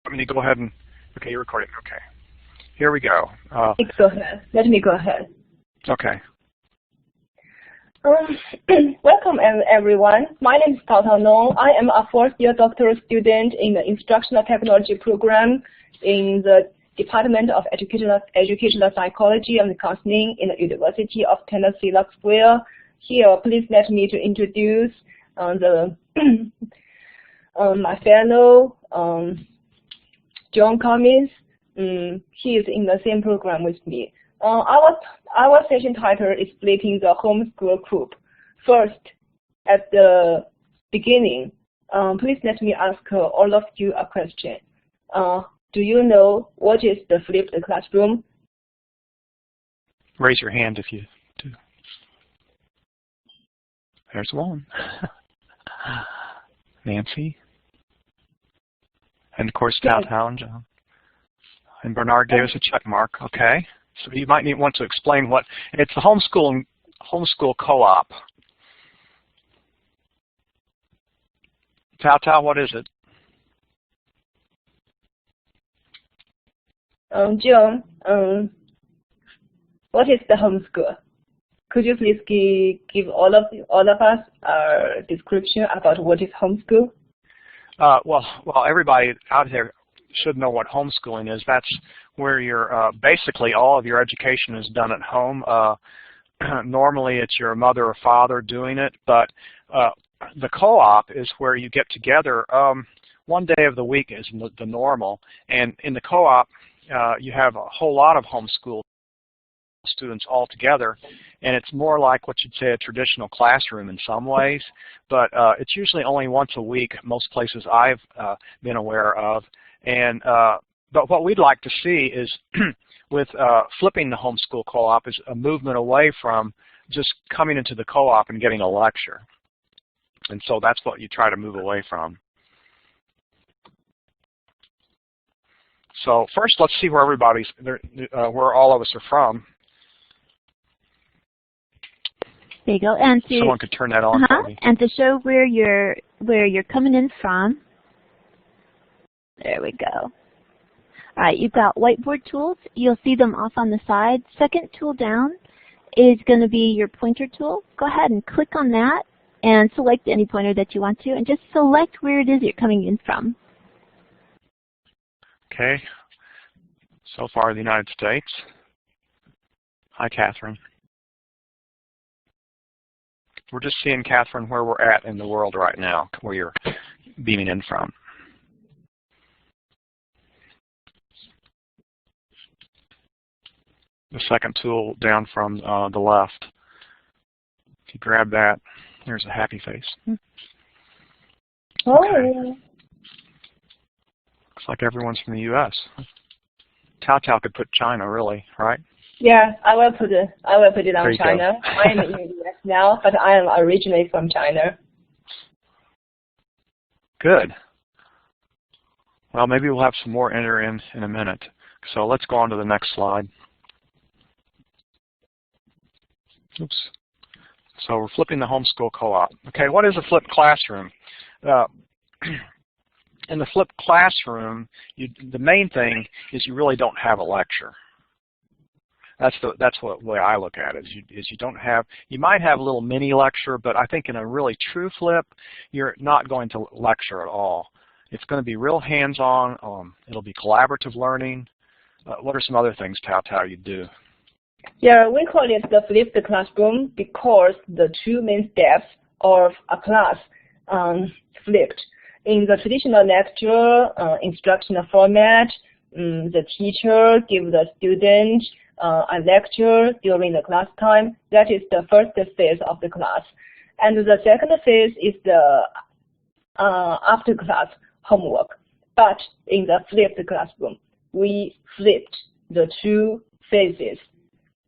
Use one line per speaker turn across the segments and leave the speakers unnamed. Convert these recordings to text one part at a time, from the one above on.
want me to go ahead and, okay, you're recording, okay. Here we go.
Go ahead. Let me go ahead.
Okay.
Welcome everyone. My name is Taotao. I am a fourth-year doctoral student in the Instructional Technology program in the Department of Educational Psychology and Counseling in the University of Tennessee, Knoxville. Here, please let me to introduce my fellow John Cummins. He is in the same program with me. Our session title is Splitting the Homeschool Coop. First, at the beginning, please let me ask all of you a question. Do you know what is the flipped classroom?
Raise your hand if you do. There's one. Nancy. And of course, Taotao and John. And Bernard gave us a check mark. Okay. So you might want to explain what it's the homeschool co-op. Taotao, what is it?
John, what is the homeschool? Could you please give all of us a description about what is homeschool?
Well, everybody out there should know what homeschooling is. That's where you're basically all of your education is done at home. Normally, it's your mother or father doing it, but the co-op is where you get together. One day of the week is the normal, and in the co-op, you have a whole lot of homeschool students all together, and it's more like what you'd say a traditional classroom in some ways, but it's usually only once a week, most places I've been aware of. And but what we'd like to see is with flipping the homeschool co-op is a movement away from just coming into the co-op and getting a lecture. And so that's what you try to move away from. So first, let's see where where all of us are from.
There you go. And to,
someone could turn that on for me.
And to show where you're coming in from. There we go. All right, you've got whiteboard tools. You'll see them off on the side. Second tool down is going to be your pointer tool. Go ahead and click on that and select any pointer that you want to, and just select where it is you're coming in from.
Okay. So far, the United States. Hi, Catherine. We're just seeing, Catherine, where we're at in the world right now, where you're beaming in from. The second tool down from the left. If you grab that, there's a happy face.
Oh.
Okay. Looks like everyone's from the U.S. Taotao could put China, really, right?
Yeah, I will put it on China. I am in the U.S. now, but I am originally from China.
Good. Well, maybe we'll have some more enter in a minute. So let's go on to the next slide. Oops. So we're flipping the homeschool co-op. Okay, what is a flipped classroom? In the flipped classroom, the main thing is you really don't have a lecture. That's the way I look at it. You might have a little mini lecture, but I think in a really true flip, you're not going to lecture at all. It's going to be real hands-on. It'll be collaborative learning. What are some other things, Taotao, you do?
Yeah, we call it the flipped classroom because the two main steps of a class flipped. In the traditional lecture instructional format, the teacher gives the student a lecture during the class time. That is the first phase of the class. And the second phase is the after class homework. But in the flipped classroom, we flipped the two phases.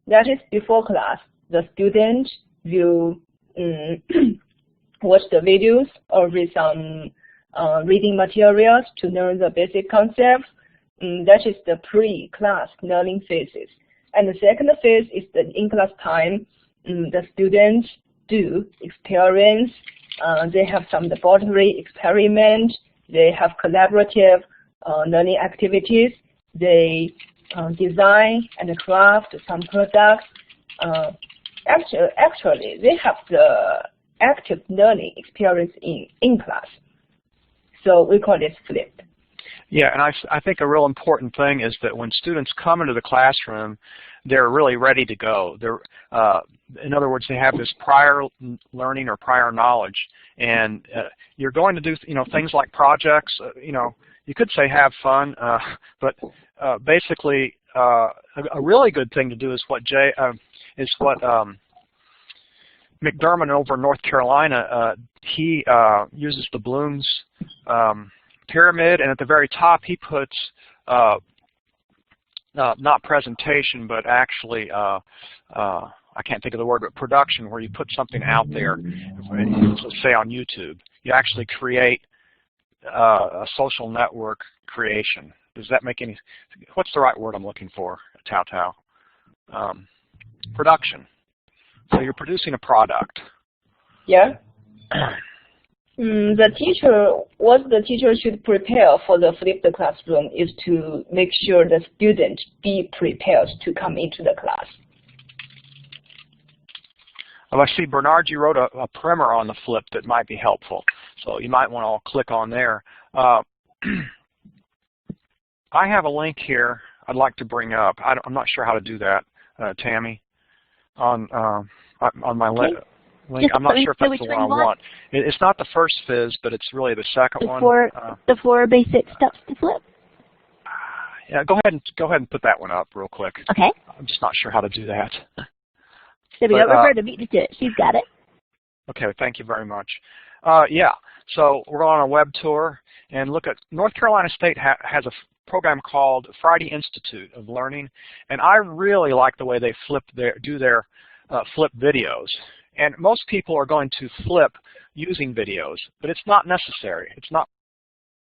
That is before class, the student will watch the videos or read some reading materials to learn the basic concepts. That is the pre-class learning phases. And the second phase is the in-class time. The students do experience. They have some laboratory experiment. They have collaborative learning activities. They design and craft some products. Actually, they have the active learning experience in class. So we call this flipped.
Yeah, and I think a real important thing is that when students come into the classroom, they're really ready to go. They're, in other words, they have this prior learning or prior knowledge, and you're going to do things like projects. You could say have fun, but basically a really good thing to do is what McDermott over in North Carolina, he uses the Bloom's pyramid, and at the very top he puts not presentation, but actually I can't think of the word, but production, where you put something out there. Let's say on YouTube, you actually create a social network creation. Does that make any? What's the right word I'm looking for? Taotao. Production. So you're producing a product.
Yeah. What the teacher should prepare for the flipped classroom is to make sure the student be prepared to come into the class.
Well, I see, Bernard, you wrote a primer on the flip that might be helpful. So you might want to click on there. I have a link here I'd like to bring up. I'm not sure how to do that, Tammy, on my link. I'm not sure if that's the one I want. It's not the first Fizz, but it's really the second one.
The 4 basic steps to flip.
Yeah, go ahead and put that one up real quick.
Okay.
I'm just not sure how to do that.
There we go. Roberta beat me to it. She's got it.
Okay, thank you very much. Yeah, so we're on a web tour, and look at North Carolina State has a program called Friday Institute of Learning, and I really like the way they do their flip videos. And most people are going to flip using videos, but it's not necessary. It's not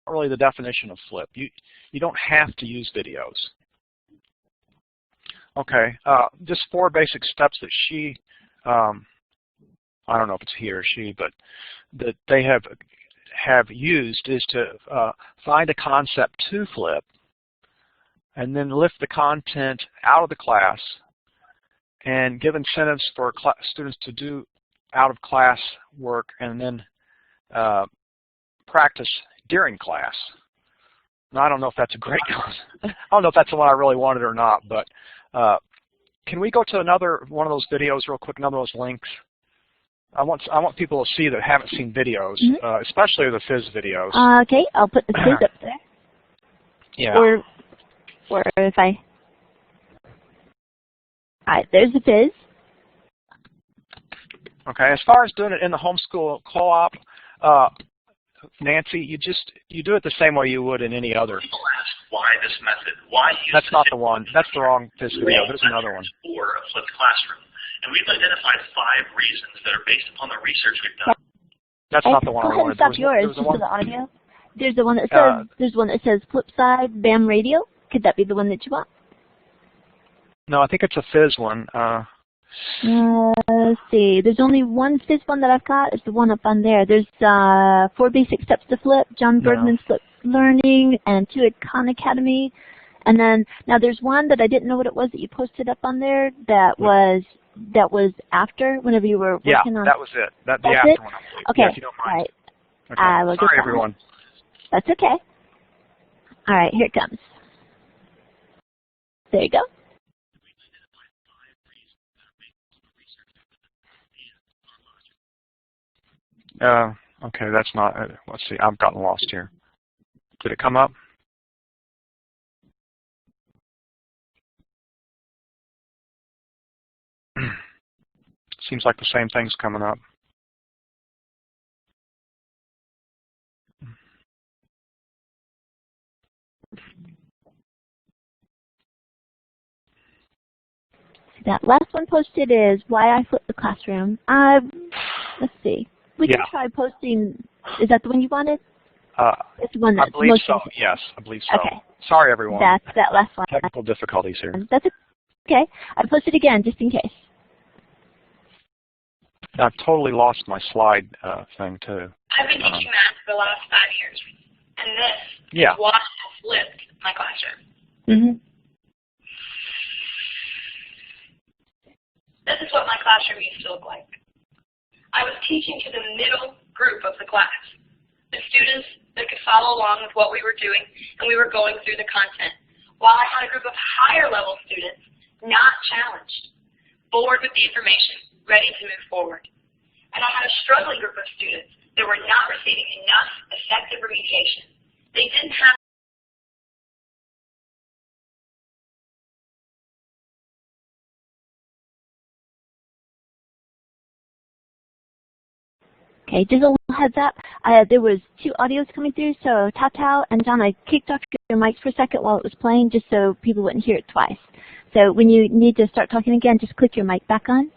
really the definition of flip. You don't have to use videos. Okay, just 4 basic steps that she, I don't know if it's he or she, but that they have used is to find a concept to flip, and then lift the content out of the class, and give incentives for students to do out-of-class work, and then practice during class. Now, I don't know if that's a great I don't know if that's the one I really wanted or not, but can we go to another one of those videos real quick, another of those links? I want people to see that haven't seen videos, especially the Fizz videos.
Okay, I'll put the Fizz up there.
Yeah.
Or if I... All right, there's the Fizz.
Okay, as far as doing it in the homeschool co-op, Nancy, you do it the same way you would in any other.
People ask why this method, why use
That's not the one. That's the wrong Fizz video. There's another one.
For a flipped classroom. And we've identified 5 reasons that are based upon the research we've done.
That's not the one I wanted.
Go ahead and stop yours just for the audio. There's the one that says flip side BAM radio. Could that be the one that you want?
No, I think it's a Fizz one.
Let's see. There's only one Fizz one that I've got. It's the one up on there. There's 4 basic steps to flip, John Bergman's Flip Learning, and 2 at Khan Academy. And then now there's one that I didn't know what it was that you posted up on there that was after whenever you were working on.
Yeah, that was it. That's the after one.
Okay.
Yeah, if you don't mind.
All right.
Okay. Sorry, everyone.
That's okay. All right, here it comes. There you go.
Okay, that's not, let's see, I've gotten lost here. Did it come up? Seems like the same thing's coming up.
That last one posted is why I flipped the classroom. Let's see. We can try posting. Is that the one you wanted? It's the one that's
I believe
most
so.
recent.
Yes, I believe so.
Okay.
Sorry, everyone.
That's that last one.
Technical difficulties here.
That's okay. I posted again just in case.
I've totally lost my slide thing too.
I've been teaching math for the last 5 years. And this
Yeah.
is what has flipped my classroom.
Mm-hmm.
This is what my classroom used to look like. I was teaching to the middle group of the class, the students that could follow along with what we were doing, and we were going through the content, while I had a group of higher level students not challenged, bored with the information, ready to move forward. And I had a struggling group of students that were not receiving enough effective remediation. They didn't have
Okay, just a little heads up. There was 2 audios coming through, so Taotao and John, I kicked off your mics for a second while it was playing just so people wouldn't hear it twice. So when you need to start talking again, just click your mic back on.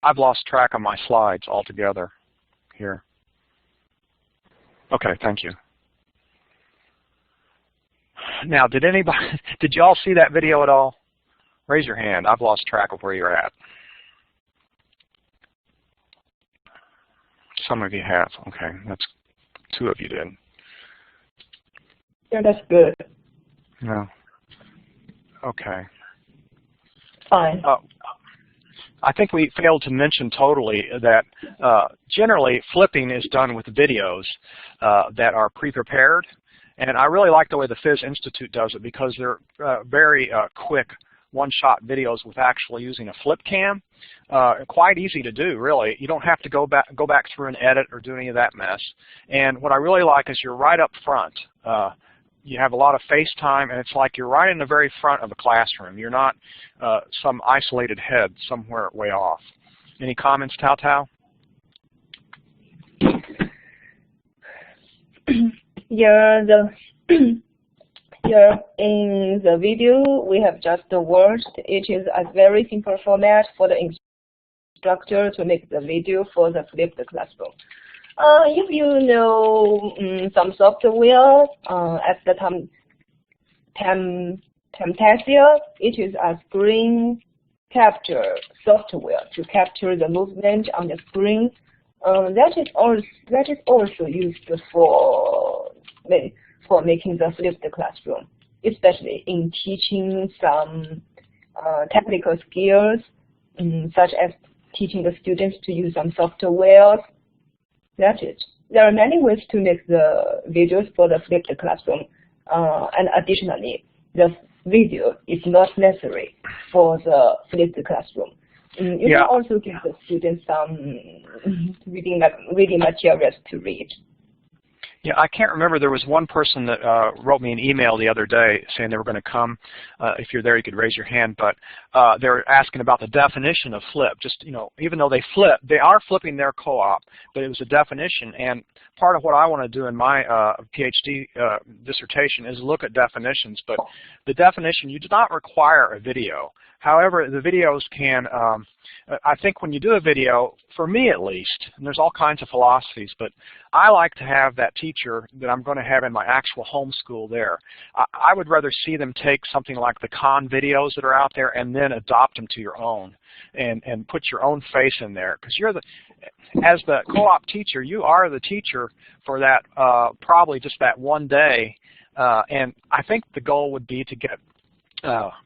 I've lost track of my slides altogether here. Okay, thank you. Now, did you all see that video at all? Raise your hand. I've lost track of where you're at. Some of you have. Okay, that's 2 of you did.
Yeah, that's good.
No. Okay.
Fine.
I think we failed to mention totally that generally flipping is done with videos that are pre-prepared. And I really like the way the Phys Institute does it because they're very quick one-shot videos with actually using a flip cam. Quite easy to do, really. You don't have to go back through and edit or do any of that mess. And what I really like is you're right up front. You have a lot of face time, and it's like you're right in the very front of the classroom. You're not some isolated head somewhere way off. Any comments, Taotao?
Yeah, in the video, we have just the words. It is a very simple format for the instructor to make the video for the flipped classroom. If you know some software, at the Taotao, it is a screen capture software to capture the movement on the screen. That is also used for making the flipped classroom, especially in teaching some technical skills, such as teaching the students to use some software. That's it. There are many ways to make the videos for the flipped classroom, and additionally, the video is not necessary for the flipped classroom. You can also give the students some reading materials to read.
Yeah, I can't remember. There was one person that wrote me an email the other day saying they were going to come. If you're there, you could raise your hand. But they were asking about the definition of flip. Just, you know, even though they are flipping their co-op, but it was a definition. And part of what I want to do in my PhD dissertation is look at definitions. But the definition, you do not require a video. However, the videos can, I think when you do a video, for me at least, and there's all kinds of philosophies, but I like to have that teacher that I'm going to have in my actual homeschool there. I would rather see them take something like the con videos that are out there and then adopt them to your own and put your own face in there. Because you're as the co-op teacher, you are the teacher for that, probably just that one day. And I think the goal would be to get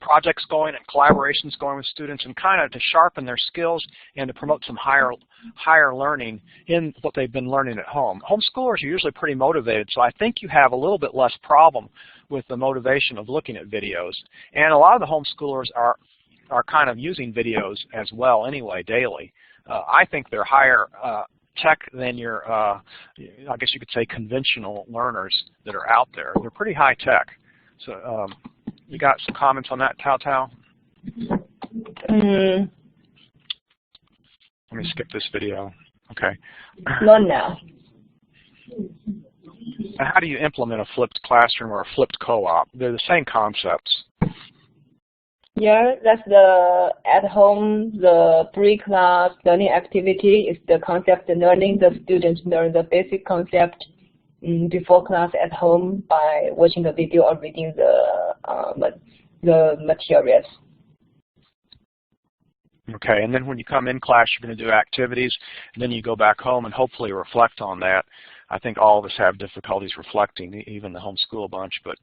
projects going and collaborations going with students and kind of to sharpen their skills and to promote some higher learning in what they've been learning at home. Homeschoolers are usually pretty motivated, so I think you have a little bit less problem with the motivation of looking at videos. And a lot of the homeschoolers are kind of using videos as well anyway, daily. I think they're higher tech than your, I guess you could say, conventional learners that are out there. They're pretty high tech. So you got some comments on that, Taotao? Let me skip this video. Okay.
Not now.
How do you implement a flipped classroom or a flipped co-op? They're the same concepts.
Yeah, that's the at home, the pre-class learning activity is the concept learning. The students learn the basic concept before class at home by watching the video or reading the materials.
Okay, and then when you come in class, you're going to do activities, and then you go back home and hopefully reflect on that. I think all of us have difficulties reflecting, even the homeschool bunch. But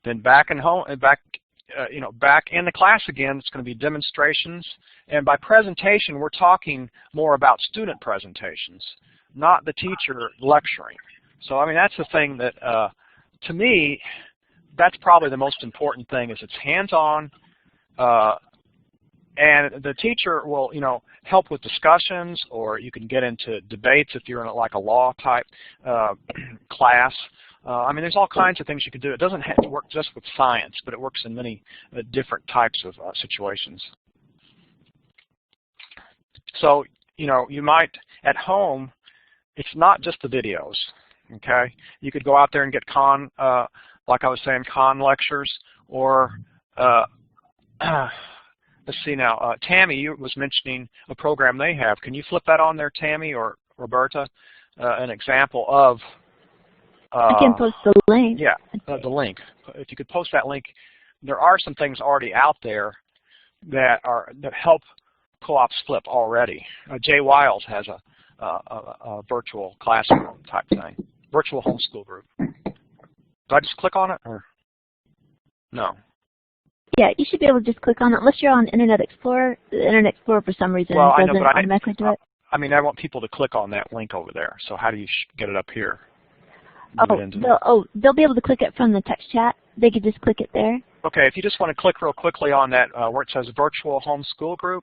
then back in home, back in the class again, it's going to be demonstrations. And by presentation, we're talking more about student presentations, not the teacher lecturing. So I mean, that's the thing that, to me, that's probably the most important thing. Is it's hands-on. And the teacher will, help with discussions, or you can get into debates if you're in like a law type class. I mean, there's all kinds of things you can do. It doesn't have to work just with science, but it works in many different types of situations. So, you might, at home, it's not just the videos, okay? You could go out there and get like I was saying, lectures, or let's see now, Tammy, you was mentioning a program they have. Can you flip that on there, Tammy or Roberta? An example of...
I can post the link.
Yeah, the link. If you could post that link, there are some things already out there that help co-ops flip already. Jay Wiles has a virtual classroom type thing, virtual homeschool group. Do I just click on it, or no?
Yeah, you should be able to just click on it, unless you're on Internet Explorer. The Internet Explorer, for some reason, doesn't automatically do it.
I mean, I want people to click on that link over there. So how do you get it up here?
They'll be able to click it from the text chat. They could just click it there.
Okay, if you just want to click real quickly on that where it says Virtual Homeschool Group,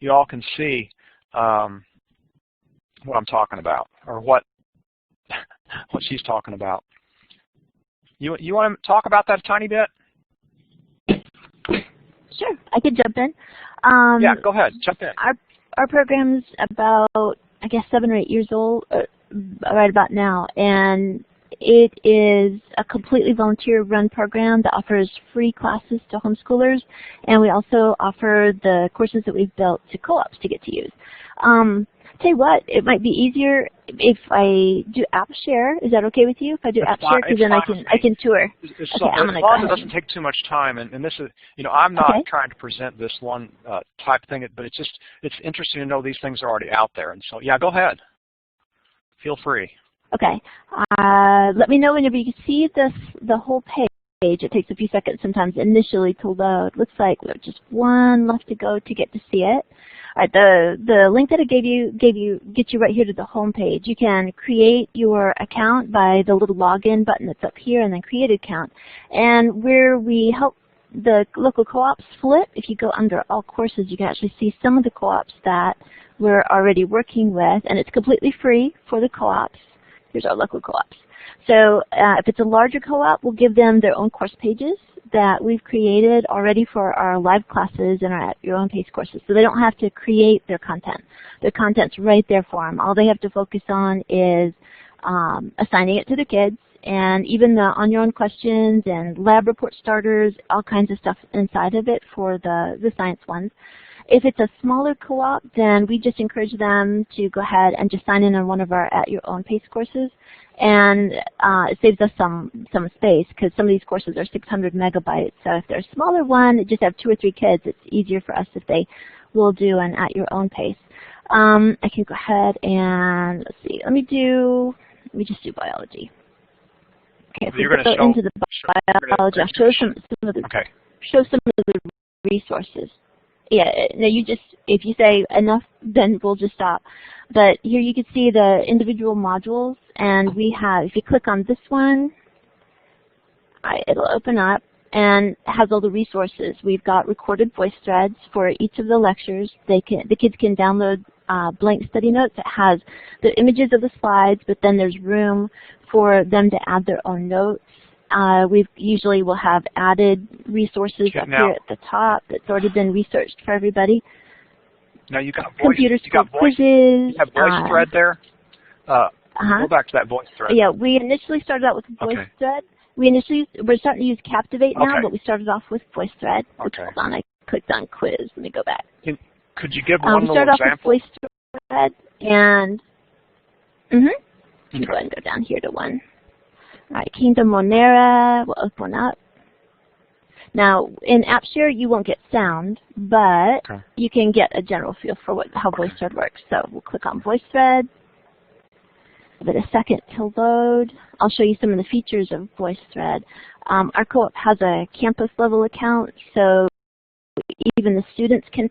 you all can see what I'm talking about, or what she's talking about. You want to talk about that a tiny bit?
Sure, I could jump in.
Yeah, go ahead, jump in.
Our program's about, I guess, 7 or 8 years old, right about now, and it is a completely volunteer-run program that offers free classes to homeschoolers, and we also offer the courses that we've built to co-ops to get to use. Tell you what, it might be easier if I do app share. Is that okay with you? If I do app share, because then I can tour.
As long as it doesn't take too much time, and this is, I'm not trying to present this one type thing, but it's interesting to know these things are already out there, and so yeah, go ahead. Feel free.
Okay. Let me know whenever you see the whole page. It takes a few seconds sometimes initially to load. Looks like we have just one left to go to get to see it. All right, the link that I gave you gets you right here to the home page. You can create your account by the little login button that's up here, and then create an account. And where we help the local co-ops flip, if you go under all courses, you can actually see some of the co-ops that we're already working with, and it's completely free for the co-ops. Here's our local co-ops. So if it's a larger co-op, we'll give them their own course pages that we've created already for our live classes and our At Your Own Pace courses. So they don't have to create their content. Their content's right there for them. All they have to focus on is assigning it to the kids, and even the On Your Own questions and lab report starters, all kinds of stuff inside of it for the science ones. If it's a smaller co-op, then we just encourage them to go ahead and just sign in on one of our At Your Own Pace courses. And it saves us some space, because some of these courses are 600 megabytes. So if they're a smaller one, just have 2 or 3 kids, it's easier for us if they will do an At Your Own Pace. I can go ahead and, let's see, let me just do biology. Okay, if we go into the biology, I'll show some of the resources. Yeah, no, if you say enough, then we'll just stop. But here you can see the individual modules, and we have, if you click on this one, it'll open up and has all the resources. We've got recorded voice threads for each of the lectures. The kids can download blank study notes. It has the images of the slides, but then there's room for them to add their own notes. We usually will have added resources up here at the top that's already been researched for everybody.
Now you got voice,
computer skill quizzes. You
have voice thread there. Go back to that voice thread.
Yeah, we initially started out with voice thread. We're starting to use Captivate now, but we started off with voice thread. Oops, hold on, I clicked on quiz. Let me go back.
Could you give one little
example?
Off
with voice thread, and you can go ahead and go down here to one. All right, Kingdom Monera will open up. Now, in AppShare, you won't get sound, but you can get a general feel for how VoiceThread works. So we'll click on VoiceThread. Give it a second to load. I'll show you some of the features of VoiceThread. Our co-op has a campus level account, so even the students can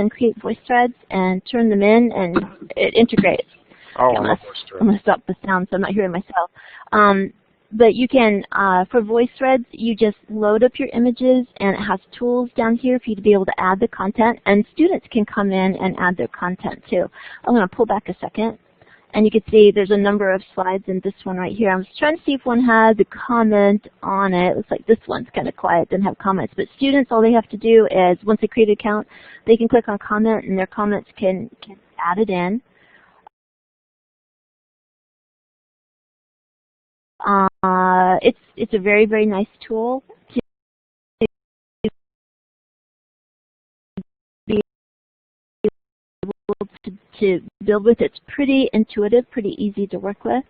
create VoiceThreads and turn them in, and it integrates.
Oh,
I'm going to stop the sound so I'm not hearing myself. But you can, for VoiceThreads, you just load up your images, and it has tools down here for you to be able to add the content, and students can come in and add their content too. I'm going to pull back a second, and you can see there's a number of slides in this one right here. I was trying to see if one had the comment on it. It looks like this one's kind of quiet, didn't have comments. But students, all they have to do is, once they create an account, they can click on comment, and their comments can be added in. It's a very, very nice tool to be able to build with. It's pretty intuitive, pretty easy to work with.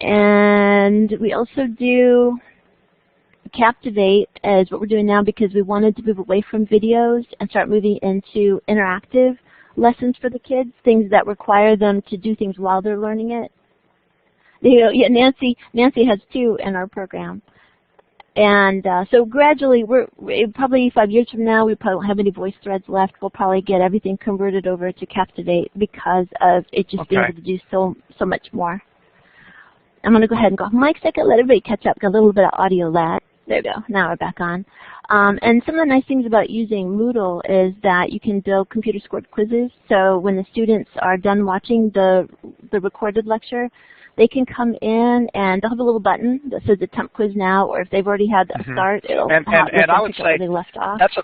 And we also do Captivate as what we're doing now because we wanted to move away from videos and start moving into interactive lessons for the kids, things that require them to do things while they're learning it. Yeah, Nancy has 2 in our program, and so gradually, probably 5 years from now, we probably won't have any VoiceThreads left. We'll probably get everything converted over to Captivate because of it just being able to do so much more. I'm going to go ahead and go off mic second, let everybody catch up. Got a little bit of audio lag. There we go. Now we're back on. And some of the nice things about using Moodle is that you can build computer-scored quizzes. So when the students are done watching the recorded lecture, they can come in and they'll have a little button that says attempt quiz now, or if they've already had a start, it'll
and I would say
where they left off.
That's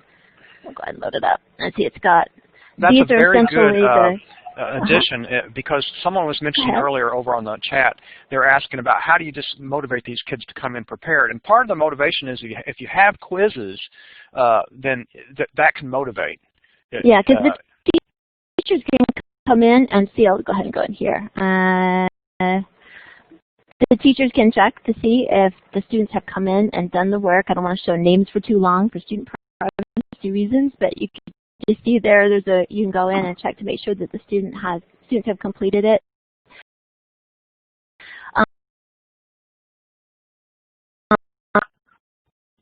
We'll go ahead and load it up. And see, it's got.
That's
these
a very good
the,
addition because someone was mentioning earlier over on the chat. They're asking about how do you just motivate these kids to come in prepared, and part of the motivation is if you have quizzes, then that can motivate.
Yeah, because the teachers can come in and see. I'll go ahead and go in here. The teachers can check to see if the students have come in and done the work. I don't want to show names for too long for student privacy reasons, but you can just see you can go in and check to make sure that the students have completed it.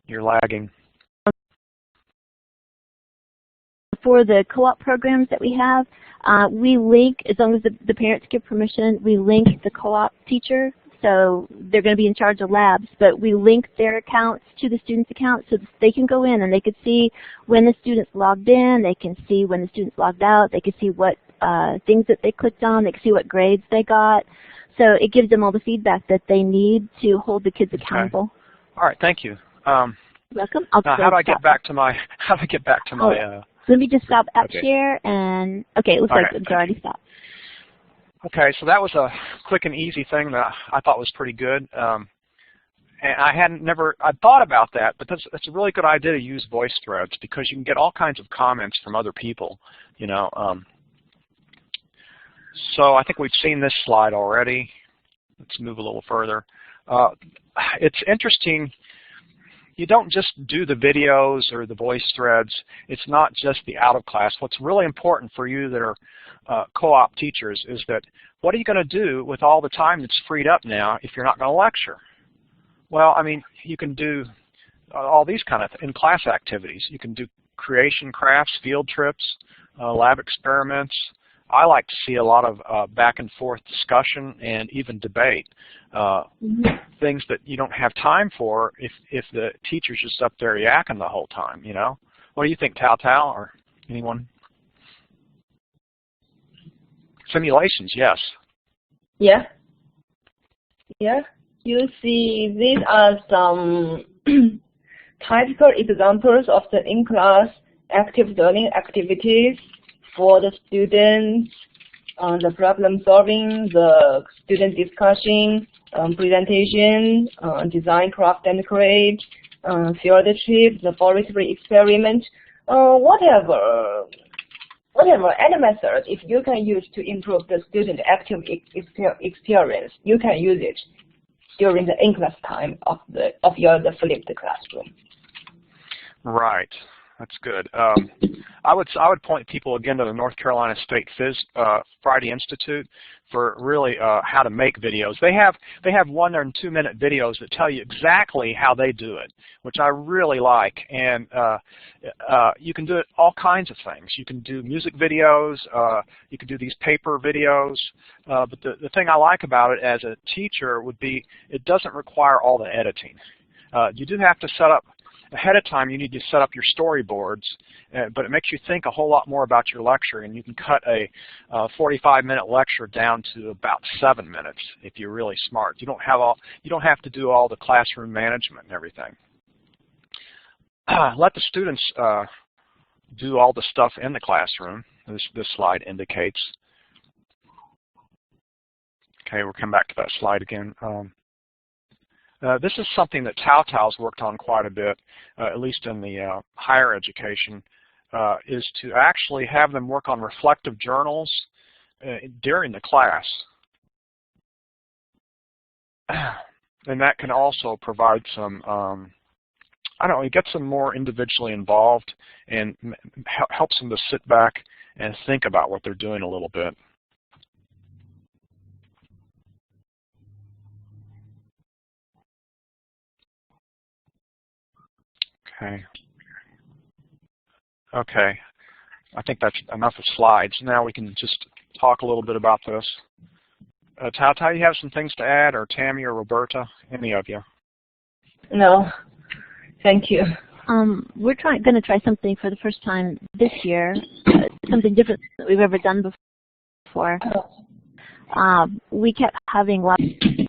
You're lagging.
For the co-op programs that we have, we link, as long as the parents give permission, we link the co-op teacher. So they're going to be in charge of labs, but we link their accounts to the students' accounts so that they can go in and they can see when the students logged in, they can see when the students logged out, they can see what things that they clicked on, they can see what grades they got. So it gives them all the feedback that they need to hold the kids accountable.
All right, thank you.
Welcome.
How do I get back to my?
Let me just stop AppShare and it looks like it's already stopped.
Okay, so that was a quick and easy thing that I thought was pretty good. And I thought about that, but that's a really good idea to use VoiceThreads because you can get all kinds of comments from other people, you know. So I think we've seen this slide already. Let's move a little further. It's interesting. You don't just do the videos or the VoiceThreads. It's not just the out of class. What's really important for you that are co-op teachers is that what are you going to do with all the time that's freed up now if you're not going to lecture? Well, I mean, you can do all these kind of in-class activities. You can do creation crafts, field trips, lab experiments. I like to see a lot of back and forth discussion and even debate, things that you don't have time for if the teacher's just up there yakking the whole time, you know? What do you think, Taotao, or anyone? Simulations, yes.
Yeah. Yeah. You see, these are some typical examples of the in-class active learning activities for the students, the problem solving, the student discussion, presentation, design, craft and create, field trip, laboratory experiment, whatever any method, if you can use to improve the student active experience, you can use it. during the in-class time of the flipped classroom.
Right. That's good. I would point people again to the North Carolina State Friday Institute for really how to make videos. They have 1 and 2 minute videos that tell you exactly how they do it, which I really like. And you can do it all kinds of things. You can do music videos. You can do these paper videos. But the thing I like about it as a teacher would be it doesn't require all the editing. You do have to set up ahead of time. You need to set up your storyboards, but it makes you think a whole lot more about your lecture, and you can cut a 45-minute lecture down to about 7 minutes if you're really smart. You don't have to do all the classroom management and everything. Let the students do all the stuff in the classroom. This slide indicates. Okay, we'll come back to that slide again. This is something that Taotao's worked on quite a bit, at least in the higher education, is to actually have them work on reflective journals during the class. And that can also provide some, I don't know, it gets them more individually involved and helps them to sit back and think about what they're doing a little bit. Okay, I think that's enough of slides. Now we can just talk a little bit about this. Taotao, you have some things to add, or Tammy or Roberta, any of you?
No, thank you.
We're going to try something for the first time this year, something different that we've ever done before. We kept having lots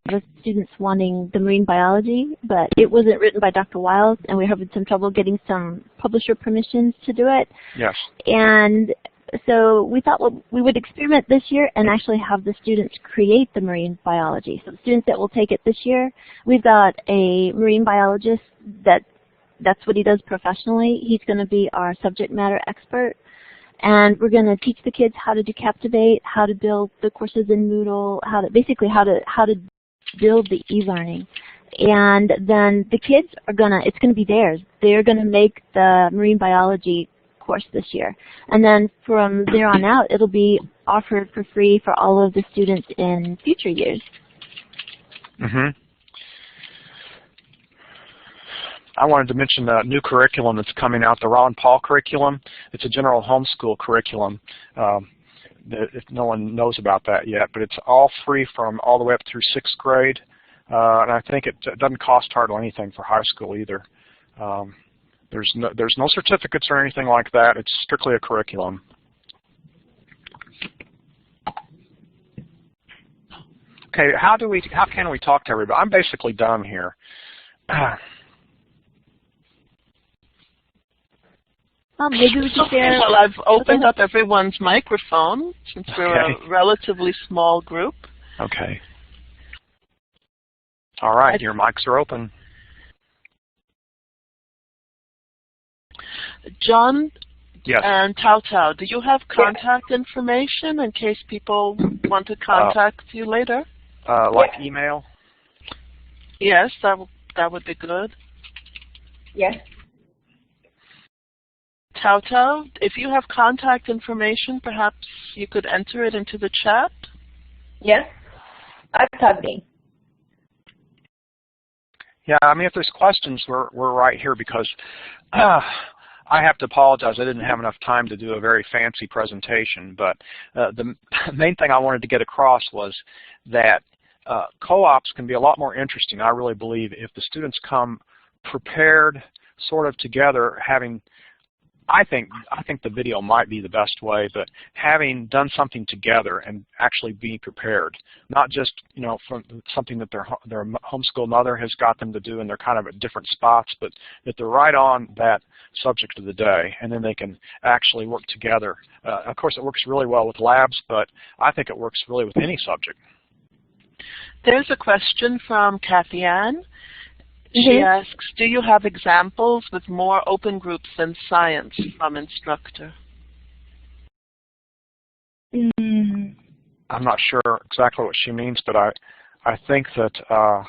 of students wanting the marine biology, but it wasn't written by Dr. Wiles, and we were having some trouble getting some publisher permissions to do it.
Yes.
And so we thought, well, we would experiment this year and actually have the students create the marine biology. So the students that will take it this year, we've got a marine biologist that's what he does professionally. He's going to be our subject matter expert. And we're going to teach the kids how to do Captivate, how to build the courses in Moodle, how to build the e-learning. And then the kids are it's going to be theirs. They're going to make the marine biology course this year. And then from there on out, it'll be offered for free for all of the students in future years.
Mm-hmm. I wanted to mention a new curriculum that's coming out, the Ron Paul curriculum. It's a general homeschool curriculum. If no one knows about that yet, but it's all free from all the way up through 6th grade. And I think it doesn't cost hardly anything for high school either. There's no certificates or anything like that. It's strictly a curriculum. Okay, how can we talk to everybody? I'm basically done here.
Maybe we can share.
Well, I've opened up everyone's microphone since we're a relatively small group.
Okay. All right, your mics are open.
John
Yes.
and Taotao, do you have contact information in case people want to contact you later?
Like email?
Yes, that would be good.
Yes.
Taotao, if you have contact information, perhaps you could enter it into the chat?
Yes. I'm typing.
Yeah, I mean, if there's questions, we're right here because I have to apologize. I didn't have enough time to do a very fancy presentation, but the main thing I wanted to get across was that co-ops can be a lot more interesting, I really believe, if the students come prepared, sort of together, having I think the video might be the best way, but having done something together and actually being prepared, not just from something that their homeschool mother has got them to do and they're kind of at different spots, but that they're right on that subject of the day, and then they can actually work together. Of course, it works really well with labs, but I think it works really with any subject.
There's a question from Kathy Ann. She asks, do you have examples with more open groups than science from instructor?
I'm not sure exactly what she means, but I think that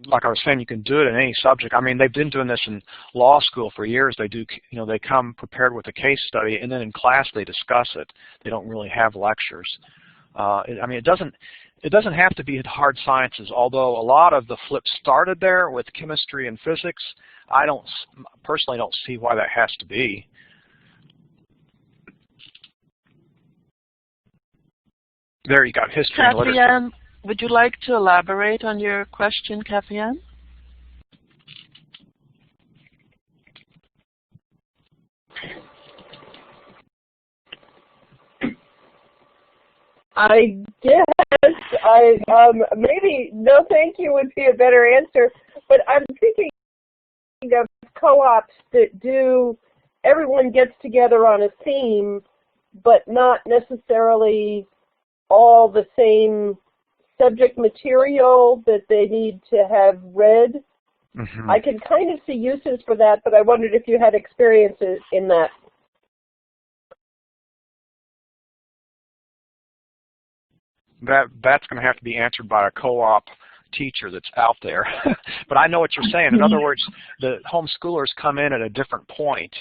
like I was saying, you can do it in any subject. I mean, they've been doing this in law school for years. They do, they come prepared with a case study, and then in class they discuss it. They don't really have lectures. I mean, it doesn't have to be hard sciences, although a lot of the flip started there with chemistry and physics. I personally don't see why that has to be. There you got history and literature.
Kathy-Ann, would you like to elaborate on your question, Kathy-Ann?
I guess maybe no thank you would be a better answer, but I'm thinking of co-ops that everyone gets together on a theme, but not necessarily all the same subject material that they need to have read.
Mm-hmm.
I can kind of see uses for that, but I wondered if you had experiences in that.
That's going to have to be answered by a co-op teacher that's out there. But I know what you're saying. In other words, the homeschoolers come in at a different point.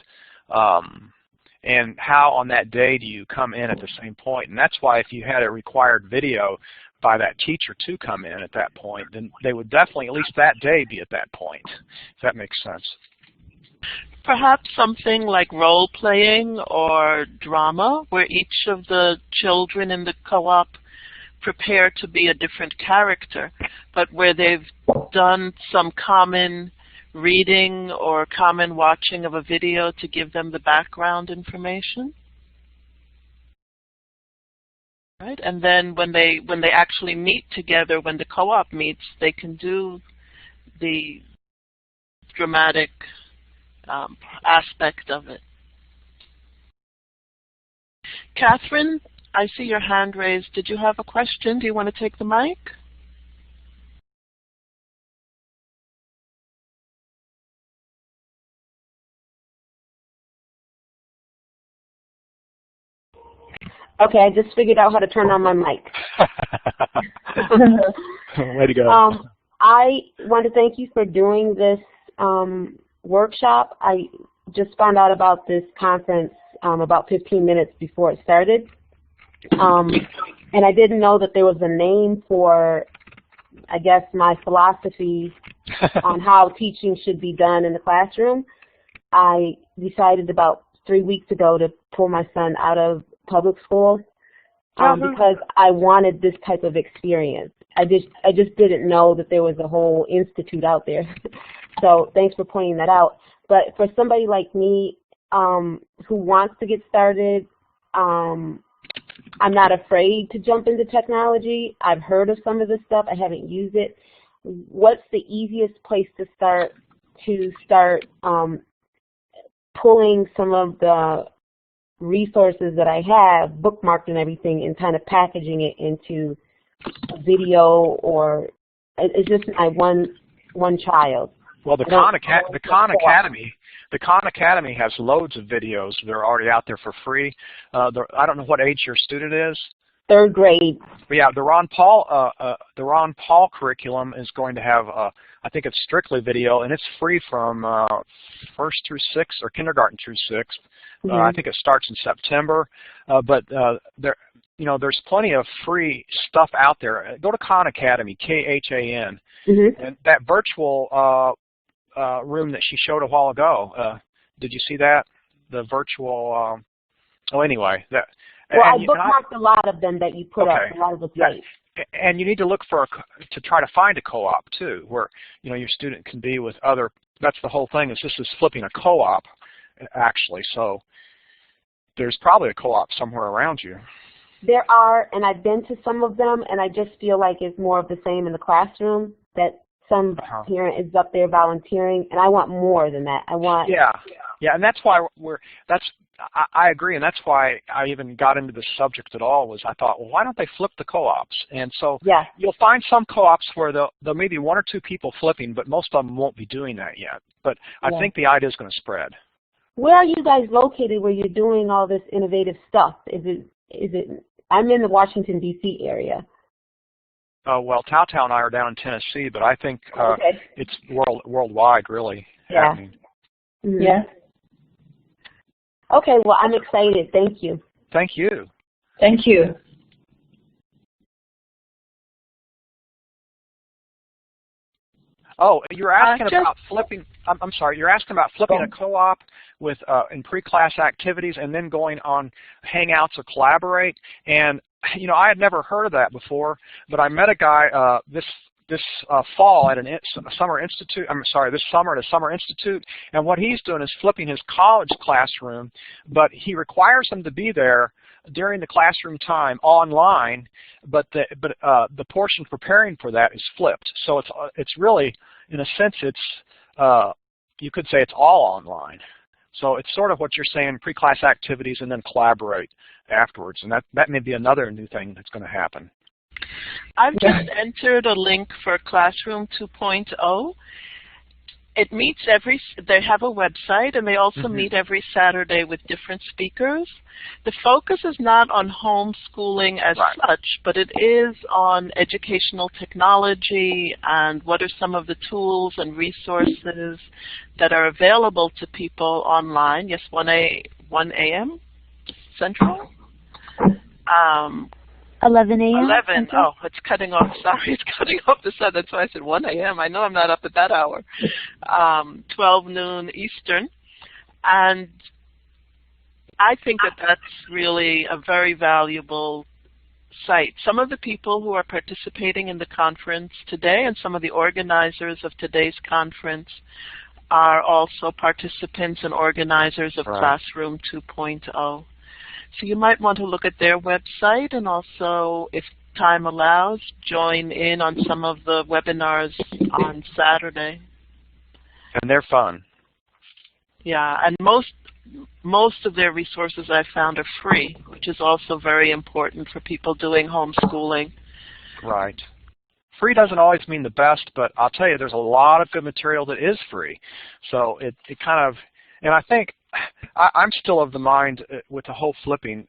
And how on that day do you come in at the same point? And that's why if you had a required video by that teacher to come in at that point, then they would definitely, at least that day, be at that point, if that makes sense.
Perhaps something like role-playing or drama, where each of the children in the co-op prepare to be a different character, but where they've done some common reading or common watching of a video to give them the background information. Right? And then when they actually meet together, when the co-op meets, they can do the dramatic aspect of it. Catherine, I see your hand raised. Did you have a question? Do you want to take the mic?
Okay, I just figured out how to turn on my mic.
Way to go.
I want to thank you for doing this workshop. I just found out about this conference about 15 minutes before it started. And I didn't know that there was a name for, I guess, my philosophy on how teaching should be done in the classroom. I decided about 3 weeks ago to pull my son out of public school because I wanted this type of experience. I just didn't know that there was a whole institute out there. So thanks for pointing that out. But for somebody like me who wants to get started, I'm not afraid to jump into technology. I've heard of some of this stuff. I haven't used it. What's the easiest place to start pulling some of the resources that I have bookmarked and everything and kind of packaging it into a video? Or it's just my one child?
Well, the Khan Academy has loads of videos that are already out there for free. I don't know what age your student is.
3rd grade.
But yeah, the Ron Paul curriculum is going to have, I think it's strictly video, and it's free from 1st through 6th or kindergarten through 6th.
Mm-hmm.
I think it starts in September. But there's plenty of free stuff out there. Go to Khan Academy, Khan,
mm-hmm.
and that virtual room that she showed a while ago. Did you see that? The virtual. Anyway, that.
Well, I bookmarked a lot of them that you put up. A lot of the sites.
And you need to look to try to find a co-op too, where your student can be with other. That's the whole thing. Is this is flipping a co-op, actually. So there's probably a co-op somewhere around you.
There are, and I've been to some of them, and I just feel like it's more of the same in the classroom. That some parent is up there volunteering, and I want more than that. I want.
Yeah, and that's why I agree, and that's why I even got into this subject at all. Was I thought, well, why don't they flip the co-ops? And so you'll find some co-ops where there may be 1 or 2 people flipping, but most of them won't be doing that yet. But I think the idea is going to spread.
Where are you guys located where you're doing all this innovative stuff? Is it? I'm in the Washington, D.C. area.
Well, Taotao and I are down in Tennessee, but I think
Okay.
it's worldwide, really.
Yeah.
Happening.
Mhm.
Yeah.
Okay, well, I'm excited. Thank you.
Thank you.
Thank you.
Oh, you're asking
just-
about flipping. I'm sorry. You're asking about flipping a co-op with in pre-class activities and then going on Hangouts or Collaborate. And you know, I had never heard of that before, but I met a guy this fall at a summer institute. I'm sorry, this summer at a summer institute. And what he's doing is flipping his college classroom, but he requires them to be there during the classroom time online, but the portion preparing for that is flipped. So it's really, in a sense, it's you could say it's all online. So it's sort of what you're saying, pre-class activities and then collaborate afterwards, and that may be another new thing that's going to happen.
I've just entered a link for Classroom 2.0. It meets they have a website, and they also meet every Saturday with different speakers. The focus is not on homeschooling as such, but it is on educational technology and what are some of the tools and resources that are available to people online. Yes, 1 a.m. Central.
11 a.m.
11. Oh, it's cutting off. Sorry, it's cutting off the sun. That's why I said 1 a.m. I know I'm not up at that hour. 12 noon Eastern. And I think that that's really a very valuable site. Some of the people who are participating in the conference today and some of the organizers of today's conference are also participants and organizers of Classroom 2.0. So you might want to look at their website and also, if time allows, join in on some of the webinars on Saturday.
And they're fun.
Yeah, and most of their resources I've found are free, which is also very important for people doing homeschooling.
Right. Free doesn't always mean the best, but I'll tell you, there's a lot of good material that is free. So it kind of, and I think, I'm still of the mind with the whole flipping.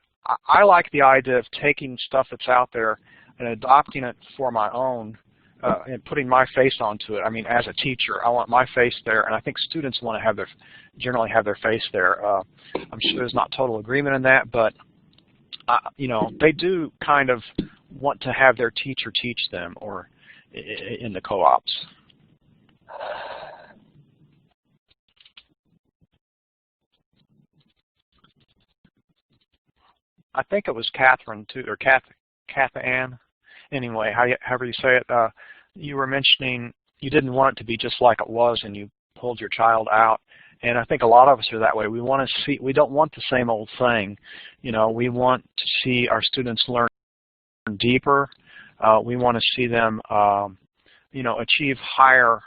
I like the idea of taking stuff that's out there and adopting it for my own and putting my face onto it. I mean, as a teacher, I want my face there, and I think students want to generally have their face there. I'm sure there's not total agreement in that, but you know, they do kind of want to have their teacher teach them, or in the co-ops. I think it was Catherine too, or Ann. Anyway, however you say it, you were mentioning you didn't want it to be just like it was, and you pulled your child out. And I think a lot of us are that way. We want to see. We don't want the same old thing. You know, we want to see our students learn deeper. We want to see them, you know, achieve higher.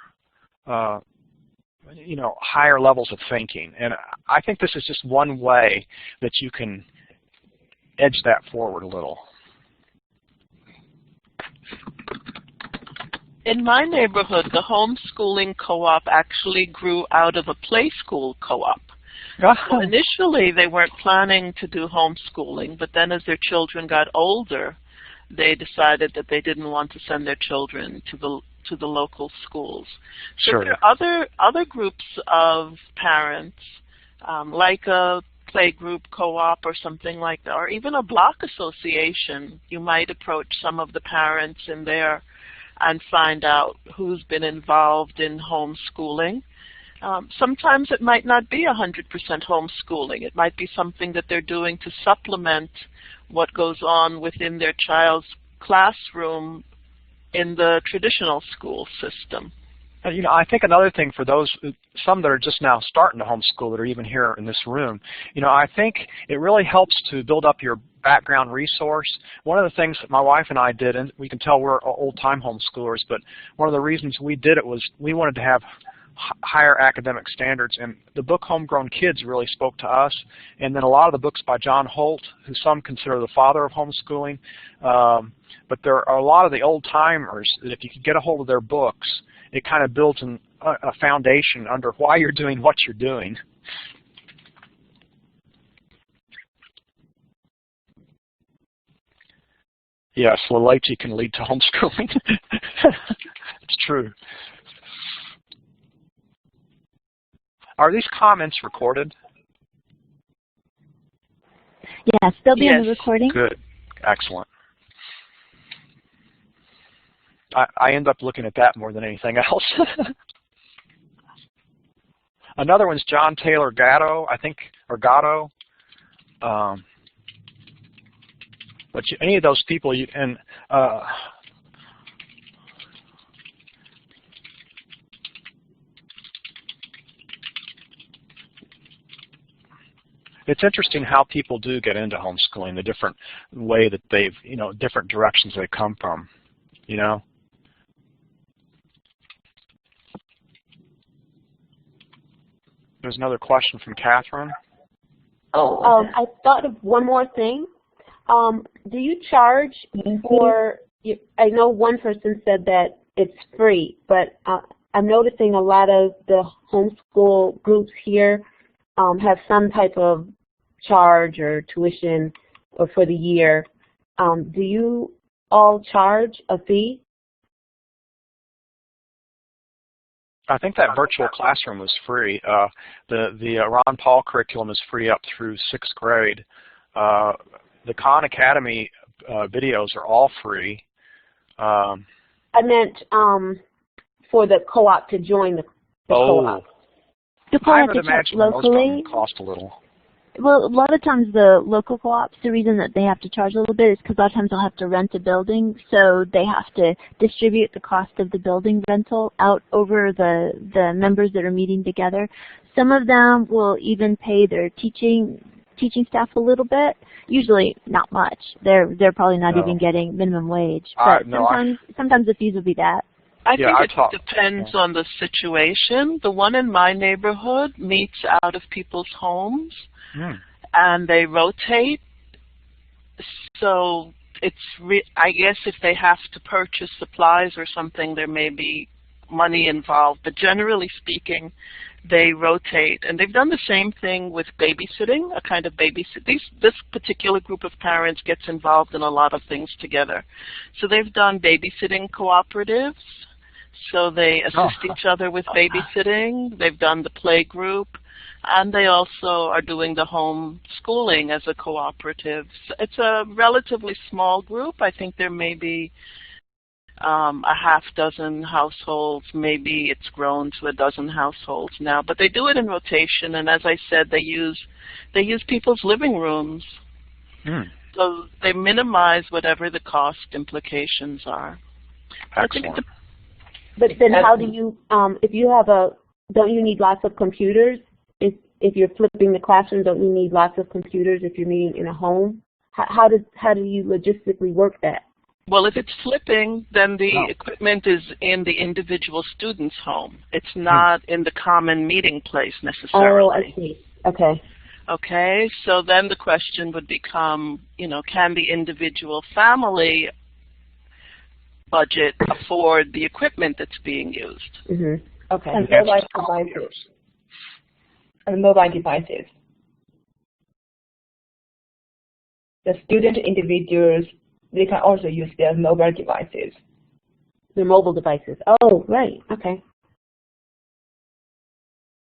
You know, higher levels of thinking. And I think this is just one way that you can edge that forward a little.
In my neighborhood, the homeschooling co-op actually grew out of a play school co-op. So initially, they weren't planning to do homeschooling, but then as their children got older, they decided that they didn't want to send their children to the local schools. So there are other groups of parents, like a play group co-op or something like that, or even a block association. You might approach some of the parents in there and find out who's been involved in homeschooling. Sometimes it might not be 100% homeschooling. It might be something that they're doing to supplement what goes on within their child's classroom in the traditional school system.
You know, I think another thing for those, some that are just now starting to homeschool that are even here in this room, you know, I think it really helps to build up your background resource. One of the things that my wife and I did, and we can tell we're old-time homeschoolers, but one of the reasons we did it was we wanted to have higher academic standards, and the book Homegrown Kids really spoke to us, and then a lot of the books by John Holt, who some consider the father of homeschooling, but there are a lot of the old-timers that if you could get a hold of their books, it kind of builds a foundation under why you're doing what you're doing. Yes, latency can lead to homeschooling. It's true. Are these comments recorded?
Yes, they'll be
Yes.
in the recording.
Good. Excellent. I end up looking at that more than anything else. Another one's John Taylor Gatto, I think, or Gatto. But any of those people, it's interesting how people do get into homeschooling, the different way that they've, different directions they come from, There's another question from Catherine.
I thought of one more thing. Do you charge for, I know one person said that it's free, but I'm noticing a lot of the homeschool groups here have some type of charge or tuition or for the year. Do you all charge a fee?
I think that virtual classroom was free. The Ron Paul curriculum is free up through 6th grade. The Khan Academy videos are all free.
I meant for the co-op to join the co-op.
I would imagine most of them cost a little.
Well, a lot of times the local co-ops, the reason that they have to charge a little bit is because a lot of times they'll have to rent a building, so they have to distribute the cost of the building rental out over the members that are meeting together. Some of them will even pay their teaching staff a little bit. Usually not much. They're probably not even getting minimum wage. But sometimes the fees will be that.
I think it depends on the situation. The one in my neighborhood meets out of people's homes, and they rotate. So I guess if they have to purchase supplies or something, there may be money involved. But generally speaking, they rotate. And they've done the same thing with babysitting, a kind of babysitting. This particular group of parents gets involved in a lot of things together. So they've done babysitting cooperatives. So they assist each other with babysitting. They've done the play group. And they also are doing the homeschooling as a cooperative. So it's a relatively small group. I think there may be a half dozen households. Maybe it's grown to a dozen households now. But they do it in rotation. And as I said, they use people's living rooms. So they minimize whatever the cost implications are.
Excellent.
But then how do you, if you have don't you need lots of computers? If you're flipping the classroom, don't you need lots of computers if you're meeting in a home? How do you logistically work that?
Well, if it's flipping, then the equipment is in the individual student's home. It's not in the common meeting place necessarily.
Oh, I see. Okay.
Okay, so then the question would become, can the individual family budget afford the equipment that's being used?
Okay.
And mobile devices. The student individuals, they can also use their mobile devices.
Their mobile devices. Oh, right. Okay.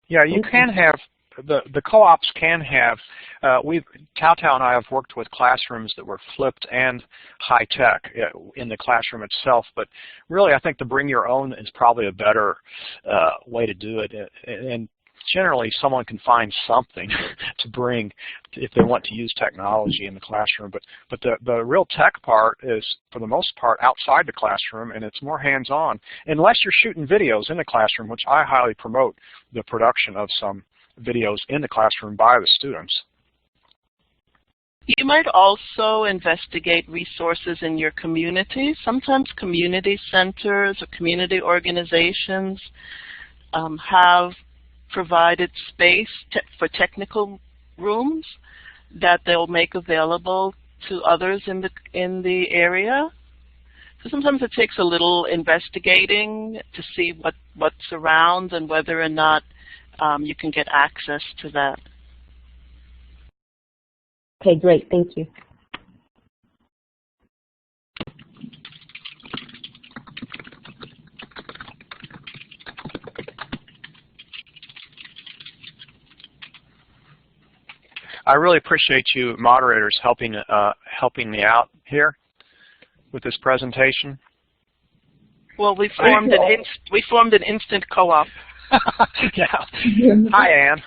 Yeah, you can have, the co-ops can have, Taotao and I have worked with classrooms that were flipped and high-tech in the classroom itself, but really I think the bring your own is probably a better way to do it. And generally someone can find something to bring if they want to use technology in the classroom. But the real tech part is, for the most part, outside the classroom, and it's more hands-on, unless you're shooting videos in the classroom, which I highly promote the production of some videos in the classroom by the students.
You might also investigate resources in your community. Sometimes community centers or community organizations have provided space for technical rooms that they'll make available to others in the area. So sometimes it takes a little investigating to see what's around and whether or not you can get access to that.
Okay, great. Thank you.
I really appreciate you moderators helping me out here with this presentation.
Well, we formed an instant co-op.
Yeah. Hi, Anne.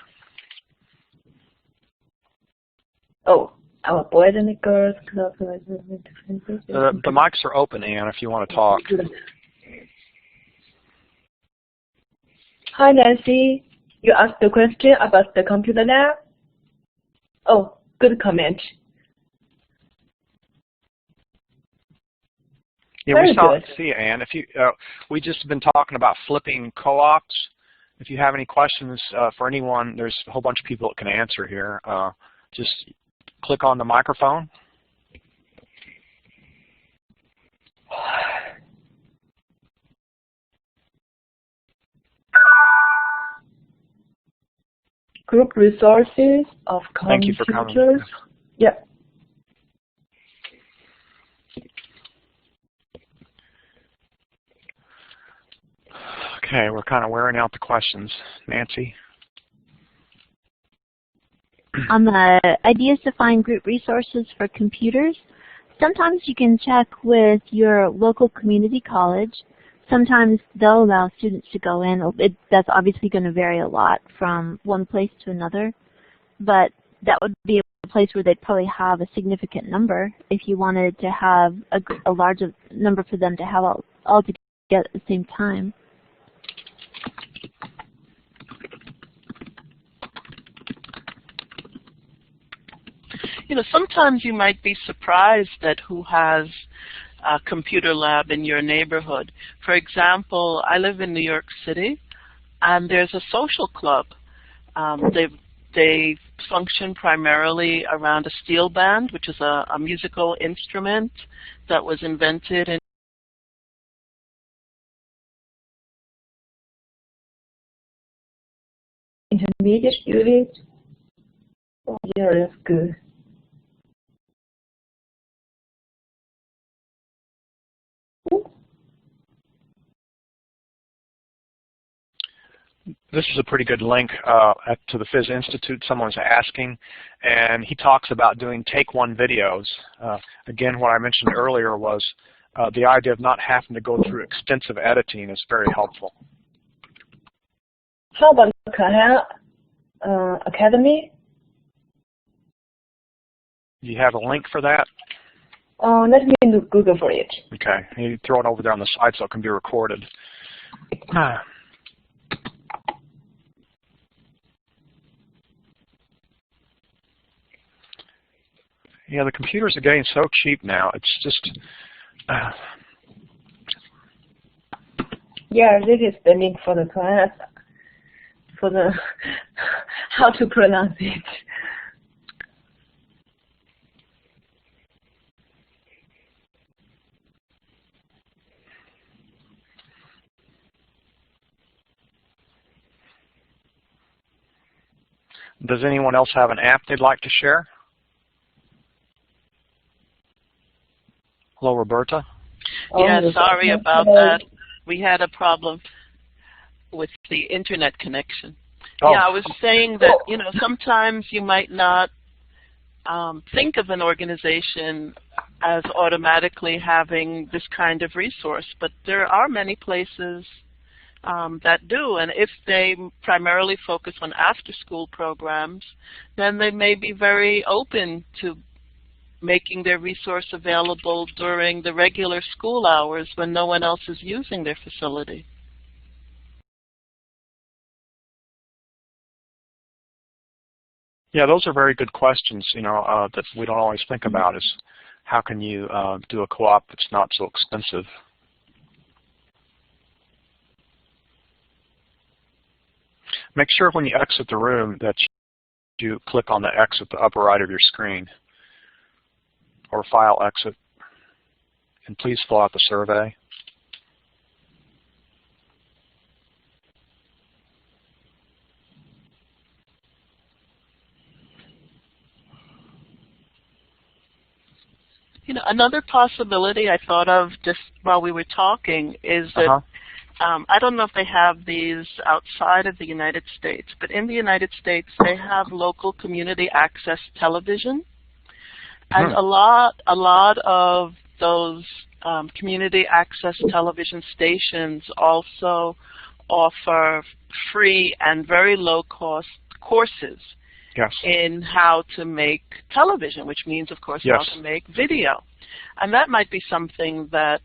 Oh, our boys and girls club.
The mics are open, Anne, if you want to talk.
Hi, Nancy. You asked the question about the computer lab? Oh, good comment.
Yeah,
Very
we saw
good.
it. See you, Anne. If you, we just been talking about flipping co-ops. If you have any questions for anyone, there's a whole bunch of people that can answer here. Just click on the microphone.
Group resources of computers.
Thank you for coming.
Yeah.
Okay, we're kind of wearing out the questions. Nancy?
On the ideas to find group resources for computers, sometimes you can check with your local community college. Sometimes they'll allow students to go in. That's obviously going to vary a lot from one place to another, but that would be a place where they'd probably have a significant number if you wanted to have a large number for them to have all together at the same time.
You know, sometimes you might be surprised at who has a computer lab in your neighborhood. For example, I live in New York City, and there's a social club. They function primarily around a steel band, which is a musical instrument that was invented in
intermediate unit. Oh, yeah, that's good.
This is a pretty good link to the Phys Institute. Someone's asking, and he talks about doing take-one videos. Again, what I mentioned earlier was the idea of not having to go through extensive editing is very helpful.
How about Academy?
Do you have a link for that?
Let me Google for it.
Okay, you throw it over there on the side so it can be recorded. Yeah, the computers are getting so cheap now. It's just...
Yeah, this is the link for the class, for the how to pronounce it.
Does anyone else have an app they'd like to share? Hello, Roberta.
Yeah, sorry about that. We had a problem with the internet connection.
Oh.
Yeah, I was saying that, you know, sometimes you might not think of an organization as automatically having this kind of resource, but there are many places that do, and if they primarily focus on after-school programs, then they may be very open to making their resource available during the regular school hours when no one else is using their facility.
Yeah, those are very good questions, you know, that we don't always think about is how can you do a co-op that's not so expensive. Make sure when you exit the room that you click on the X at the upper right of your screen, or File Exit, and please fill out the survey.
You know, another possibility I thought of just while we were talking is that I don't know if they have these outside of the United States, but in the United States they have local community access television, and a lot of those community access television stations also offer free and very low-cost courses in how to make television, which means, of course, how to make video. And that might be something that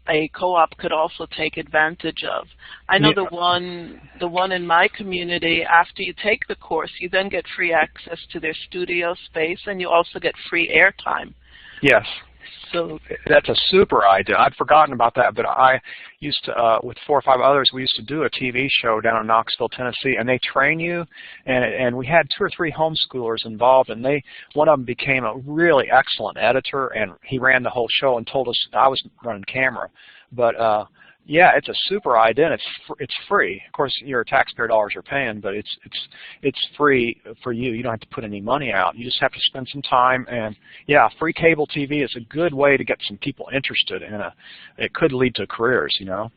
a co-op could also take advantage of. I know the one in my community, after you take the course, you then get free access to their studio space, and you also get free airtime.
Yes.
So
that's a super idea. I'd forgotten about that, but I used to, with 4 or 5 others, we used to do a TV show down in Knoxville, Tennessee, and they train you, and we had 2 or 3 homeschoolers involved, and one of them became a really excellent editor, and he ran the whole show and told us I was running camera. But yeah, it's a super idea, and it's free. Of course, your taxpayer dollars are paying, but it's free for you. You don't have to put any money out. You just have to spend some time. And yeah, free cable TV is a good way to get some people interested in it could lead to careers, you know.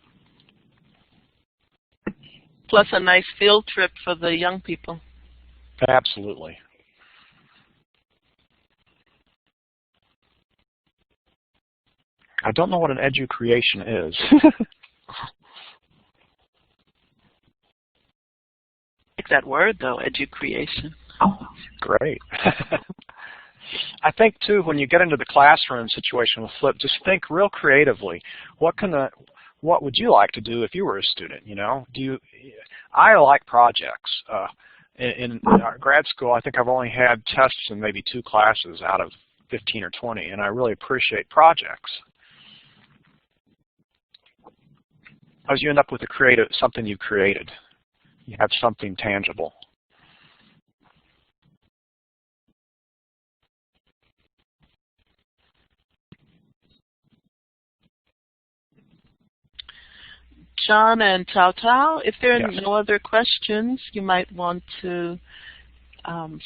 Plus a nice field trip for the young people.
Absolutely. I don't know what an edu-creation is.
Like that word, though, edu-creation.
Oh, great. I think, too, when you get into the classroom situation with Flip, just think real creatively. What would you like to do if you were a student, you know? I like projects. In our grad school, I think I've only had tests in maybe 2 classes out of 15 or 20, and I really appreciate projects. Because you end up with something you created. You have something tangible.
John and Taotao, if there are no other questions, you might want to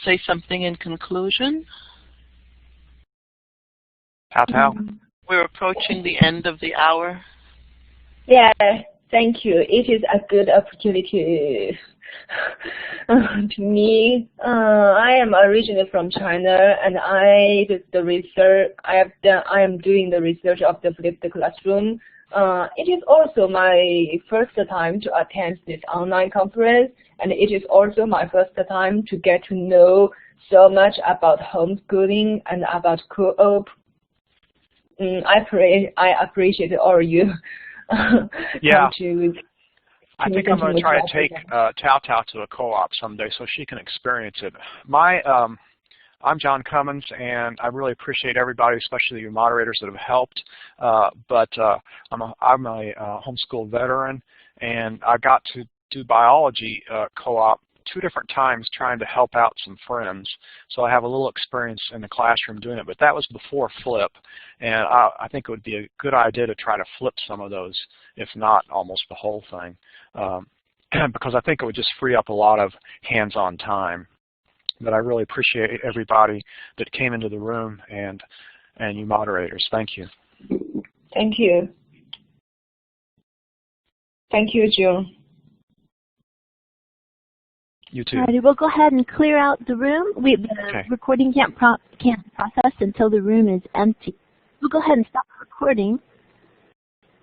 say something in conclusion.
Taotao?
We're approaching the end of the hour.
Yeah, thank you. It is a good opportunity to me. I am originally from China, and I am doing the research of the flipped classroom. It is also my first time to attend this online conference, and it is also my first time to get to know so much about homeschooling and about co-op. I appreciate all of you.
Yeah. I think I'm going to try to take Taotao to a co-op someday so she can experience it. I'm John Cummins, and I really appreciate everybody, especially your moderators that have helped. But I'm a homeschool veteran, and I got to do biology co-op 2 different times trying to help out some friends. So I have a little experience in the classroom doing it, but that was before Flip. And I think it would be a good idea to try to flip some of those, if not almost the whole thing, because I think it would just free up a lot of hands-on time. But I really appreciate everybody that came into the room and you moderators. Thank you.
Thank you. Thank you, June.
You too.
Alrighty, we'll go ahead and clear out the room. The recording can't process until the room is empty. We'll go ahead and stop the recording.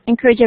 Encourage everyone